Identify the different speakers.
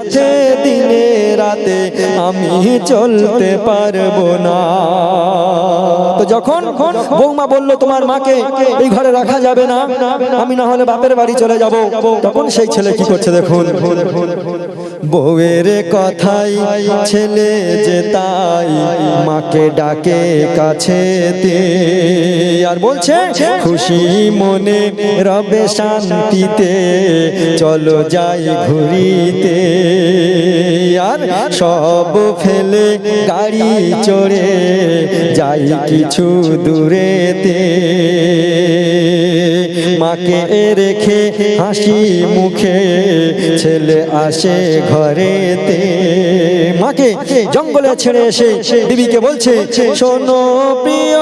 Speaker 1: সাথে দিনে রাতে আমি চলতে পারবো না। তো যখন বৌমা বলল তোমার মাকে এই ঘরে রাখা যাবে না, আমি না হলে বাপের বাড়ি চলে যাব, তখন সেই ছেলে কি করছে দেখুন, বউয়ের কথাই ছেলে যে তাই মাকে ডাকে কাছেতে, আর বলছে খুশি মনে রবে শান্তিতে চলো যাই ঘুরিতে, আর সব ফেলে গাড়ি চড়ে যাই কিছু দূরেতে, মাকে রেখে হাসি মুখে ছেলে আসে ঘরেতে। মাকে জঙ্গলে ছেড়ে এসে বিবিকে বলছে শোনো প্রিয়